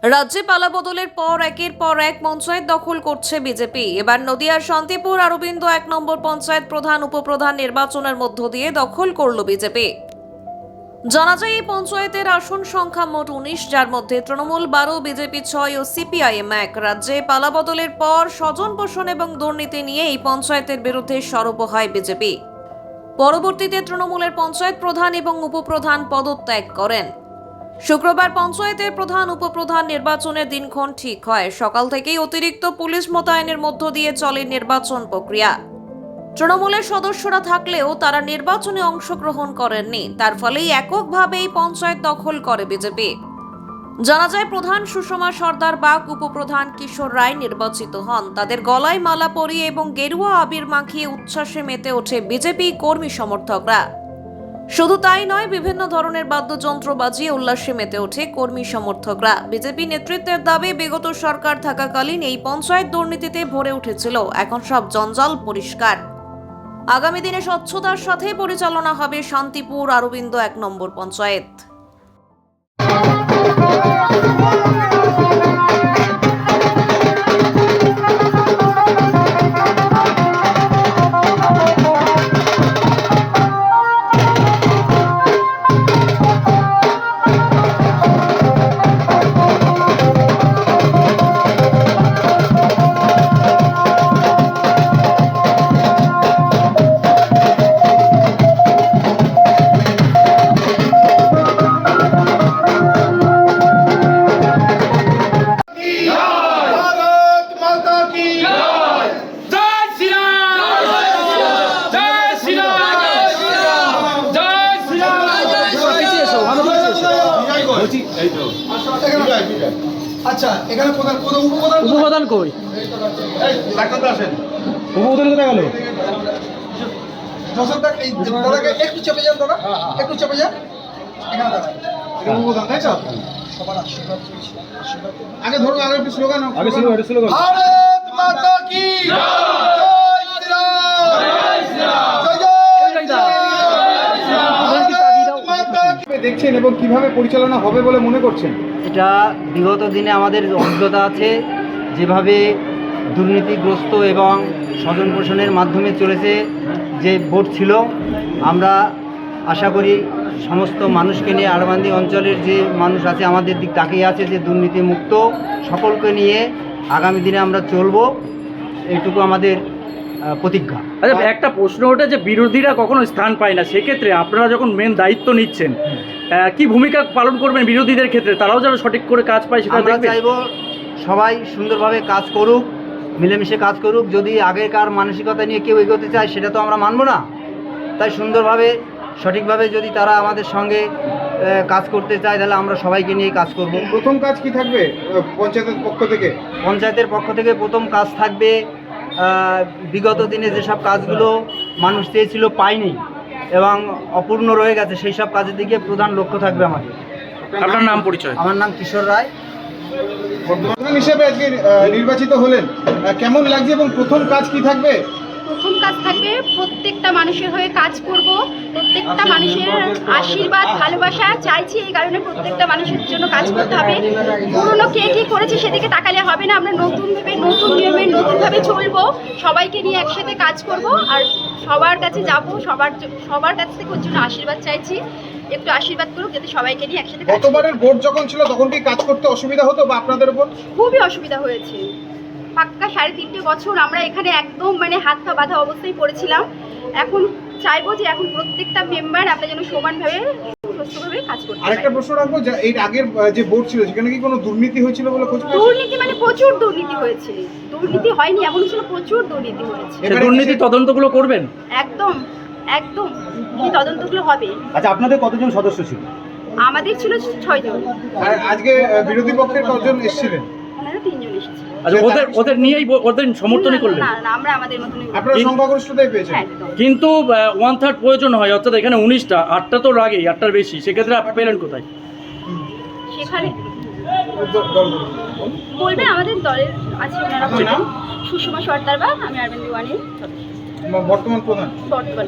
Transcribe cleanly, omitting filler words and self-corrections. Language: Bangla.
রাজ্যে পালাবদলের পর একের পর এক পঞ্চায়েত দখল করছে বিজেপি। এবার নদিয়ার শান্তিপুর অরবিন্দ ১ নম্বর পঞ্চায়েত প্রধান উপপ্রধান নির্বাচনের মধ্য দিয়ে দখল করল বিজেপি। জানা যায় এই পঞ্চায়েতের আসন সংখ্যা মোট ১৯, যার মধ্যে তৃণমূল ১২, বিজেপি ৬ ও সিপিআইএম ১। রাজ্যে পালাবদলের পর স্বজন পোষণ এবং দুর্নীতি নিয়ে এই পঞ্চায়েতের বিরুদ্ধে সরব হয় বিজেপি। পরবর্তীতে তৃণমূলের পঞ্চায়েত প্রধান এবং উপপ্রধান পদত্যাগ করেন। শুক্রবার পঞ্চায়েতের প্রধান উপপ্রধান নির্বাচনের দিনক্ষণ ঠিক হয়। সকাল থেকেই অতিরিক্ত পুলিশ মোতায়েনের মধ্য দিয়ে চলে নির্বাচন প্রক্রিয়া। তৃণমূলের সদস্যরা থাকলেও তারা নির্বাচনে অংশগ্রহণ করেননি, তার ফলেই এককভাবে এই পঞ্চায়েত দখল করে বিজেপি। জানা যায় প্রধান সুষমা সর্দার বাগ, উপপ্রধান কিশোর রায় নির্বাচিত হন। তাদের গলায় মালা পরিয়ে এবং গেরুয়া আবির মাখিয়ে উচ্ছ্বাসে মেতে ওঠে বিজেপি কর্মী সমর্থকরা। শুধু তাই নয়, বিভিন্ন ধরনের বাদ্যযন্ত্র বাজিয়ে উল্লাসে মেতে ওঠে কর্মী সমর্থকরা। বিজেপি নেতৃত্বের দাবি, বিগত সরকার থাকাকালীন এই পঞ্চায়েত দুর্নীতিতে ভরে উঠেছিল, এখন সব জঞ্জাল পরিষ্কার। আগামী দিনে স্বচ্ছতার সাথে পরিচালনা হবে শান্তিপুর অরবিন্দ ১ নম্বর পঞ্চায়েত। আচ্ছা, এখানে উপপ্রধান কই? উপপ্রধান কোথায় গেল? একটু চেপে যান দাদা, একটু চেপে যান। এখানে দাঁড়ান। উপপ্রধান, তাই তো? সবার আশীর্বাদ চলছে। আগে ধরুন, আগে একটু স্লোগান। ভারত মাতা কি জয়, জয় শ্রীরাম, জয় দেখছেন এবং কিভাবে পরিচালনা হবে বলে মনে করছেন? এটা বিগত দিনে আমাদের অভিজ্ঞতা আছে, যেভাবে দুর্নীতিগ্রস্ত এবং স্বজন পোষণের মাধ্যমে চলেছে যে ভোট ছিল, আমরা আশা করি সমস্ত মানুষকে নিয়ে, আড়বান্দি অঞ্চলের যে মানুষ আছে আমাদের দিক তাকিয়ে আছে যে দুর্নীতিমুক্ত সকলকে নিয়ে আগামী দিনে আমরা চলব, এইটুকু আমাদের প্রতিজ্ঞা। আচ্ছা, একটা প্রশ্ন ওঠে যে বিরোধীরা কখনো স্থান পায় না, সেক্ষেত্রে আপনারা যখন মেন দায়িত্ব নিচ্ছেন, কি ভূমিকা পালন করবেন বিরোধীদের ক্ষেত্রে? তারাও যেন সঠিক করে কাজ পায় সেটা আমরা চাইব সবাই সুন্দরভাবে কাজ করুক, মিলেমিশে কাজ করুক। যদি আগেকার মানসিকতা নিয়ে কেউ এগোতে চায় সেটা তো আমরা মানব না। তাই সুন্দরভাবে সঠিকভাবে যদি তারা আমাদের সঙ্গে কাজ করতে চায় তাহলে আমরা সবাইকে নিয়ে কাজ করব। প্রথম কাজ কি থাকবে পঞ্চায়েতের পক্ষ থেকে? পঞ্চায়েতের পক্ষ থেকে প্রথম কাজ থাকবে, বিগত দিনে যেসব কাজগুলো মানুষ চেয়েছিল পায়নি এবং অপূর্ণ রয়ে গেছে, সেই সব কাজের দিকে প্রধান লক্ষ্য থাকবে আমাদের। আপনার নাম, পরিচয়? আমার নাম কিশোর রায়। প্রধান হিসেবে আজকে নির্বাচিত হলেন, কেমন লাগছে এবং প্রথম কাজ কি থাকবে? প্রথম কাজ থাকবে প্রত্যেকটা মানুষের হয়ে কাজ করব, প্রত্যেকটা মানুষের আশীর্বাদ ভালোবাসা চাইছি, এই কারণে প্রত্যেকটা মানুষের জন্য কাজ করতে হবে। পুরনো কে কী করেছে সেদিকে তাকালে হবে না, আমরা নতুনভাবে, নতুন নিয়মে, নতুনভাবে চলবো, সবাইকে নিয়ে একসাথে কাজ করব আর সবার কাছে যাব, সবার কাছ থেকে ওর জন্য আশীর্বাদ চাইছি। একটু আশীর্বাদ করুক যাতে সবাইকে নিয়ে একসাথে। গতবারের ভোট যখন ছিল তখন কি কাজ করতে অসুবিধা হতো বা আপনাদের উপর? খুবই অসুবিধা হয়েছে। পাক্কা 3.5 বছর আমরা এখানে একদম হাত পা বাঁধা অবস্থায় পড়েছিলাম। এখন চাইবো যে এখন প্রত্যেকটা মেম্বার আমরা যেন সমানভাবে সুস্থভাবে কাজ করতে। আরেকটা প্রশ্ন রাখবো, যে এর আগের যে বোর্ড ছিল সেখানে কি কোনো দুর্নীতি হয়েছিল বলে খোঁজ পেয়েছেন? দুর্নীতি প্রচুর দুর্নীতি হয়েছে। দুর্নীতি হয়নি এমন ছিল, প্রচুর দুর্নীতি হয়েছে। দুর্নীতি তদন্তগুলো করবেন? একদম একদম, এই তদন্তগুলো হবে। আচ্ছা, আপনাদের কতজন সদস্য ছিল? আমাদের ছিল 6 জন। আর আজকে বিরোধী পক্ষের কতজন এসেছিলেন? ওনারা 3 জন এসেছে। আচ্ছা, ওদের নিয়েই ওদের সমর্থনই করলেন? না, আমরা আমাদের মতনই। আপনারা সংখ্যাগরিষ্ঠতাই পেয়েছেন? কিন্তু 1/3 প্রয়োজন হয়, অর্থাৎ এখানে 19টা, 8টা তো লাগেই, 8টার বেশি, সেক্ষেত্রে আপনি পেলেন কোথায়? সেখানে বলবে আমাদের দলের আছে, ওনারা বলবেন। সুষমা সর্দার বাগ, আমি অরবিন্দ 1 এর বর্তমান প্রধান। বর্তমান